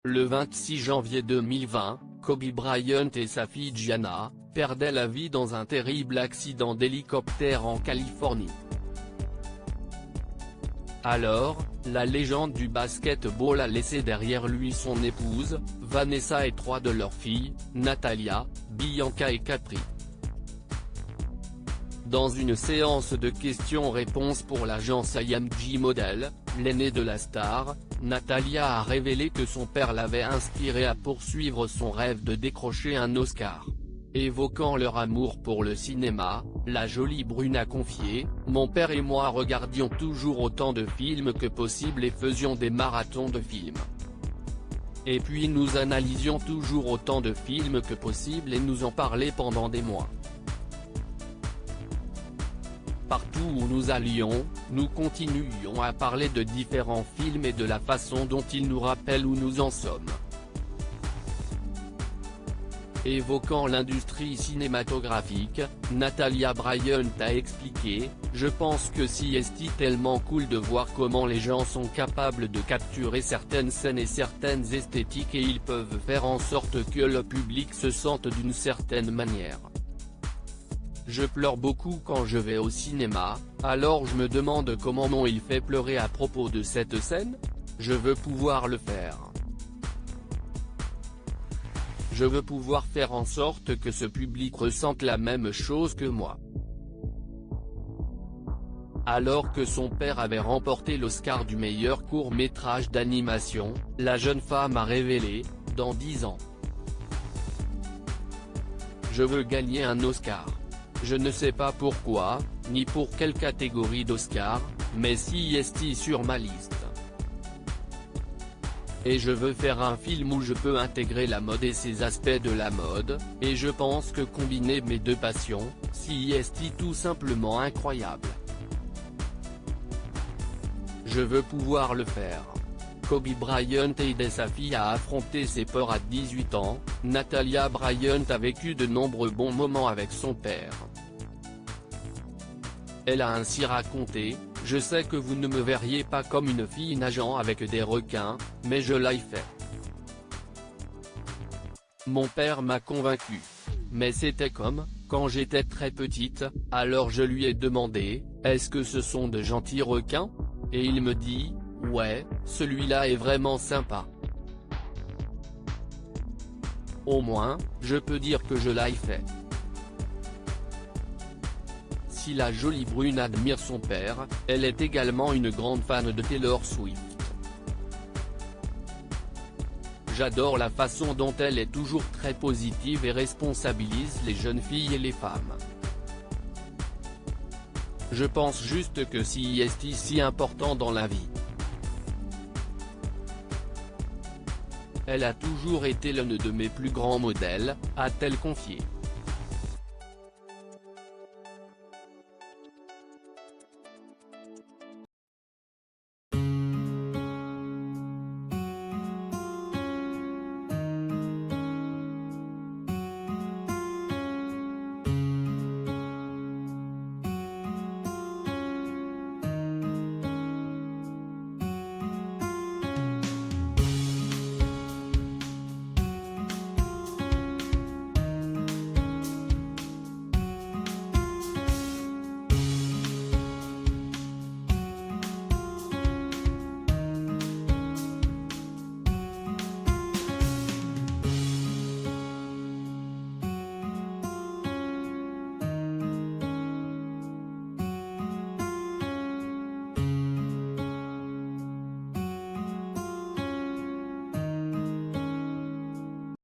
Le 26 janvier 2020, Kobe Bryant et sa fille Gianna perdaient la vie dans un terrible accident d'hélicoptère en Californie. Alors, la légende du basket-ball a laissé derrière lui son épouse, Vanessa et 3 de leurs filles, Natalia, Bianca et Katri. Dans une séance de questions-réponses pour l'agence IMG Model, l'aînée de la star, Natalia a révélé que son père l'avait inspiré à poursuivre son rêve de décrocher un Oscar. Évoquant leur amour pour le cinéma, la jolie brune a confié « Mon père et moi regardions toujours autant de films que possible et faisions des marathons de films. Et puis nous analysions toujours autant de films que possible et nous en parlaient pendant des mois. Partout où nous allions, nous continuions à parler de différents films et de la façon dont ils nous rappellent où nous en sommes. » Évoquant l'industrie cinématographique, Natalia Bryant a expliqué « Je pense que c'est tellement cool de voir comment les gens sont capables de capturer certaines scènes et certaines esthétiques et ils peuvent faire en sorte que le public se sente d'une certaine manière. Je pleure beaucoup quand je vais au cinéma, alors je me demande comment m'ont-ils fait pleurer à propos de cette scène? Je veux pouvoir le faire. Je veux pouvoir faire en sorte que ce public ressente la même chose que moi. » Alors que son père avait remporté l'Oscar du meilleur court-métrage d'animation, la jeune femme a révélé « Dans 10 ans. Je veux gagner un Oscar. Je ne sais pas pourquoi, ni pour quelle catégorie d'Oscar, mais c'est sur ma liste. Et je veux faire un film où je peux intégrer la mode et ses aspects de la mode, et je pense que combiner mes deux passions, c'est tout simplement incroyable. Je veux pouvoir le faire. » Kobe Bryant aidait sa fille à affronter ses peurs à 18 ans, Natalia Bryant a vécu de nombreux bons moments avec son père. Elle a ainsi raconté « Je sais que vous ne me verriez pas comme une fille nageant avec des requins, mais je l'ai fait. Mon père m'a convaincu. Mais c'était comme, quand j'étais très petite, alors je lui ai demandé, est-ce que ce sont de gentils requins? Et il me dit, ouais, celui-là est vraiment sympa. Au moins, je peux dire que je l'ai fait. » Si la jolie brune admire son père, elle est également une grande fan de Taylor Swift. « J'adore la façon dont elle est toujours très positive et responsabilise les jeunes filles et les femmes. Je pense juste que c'est si important dans la vie. Elle a toujours été l'un de mes plus grands modèles », a-t-elle confié.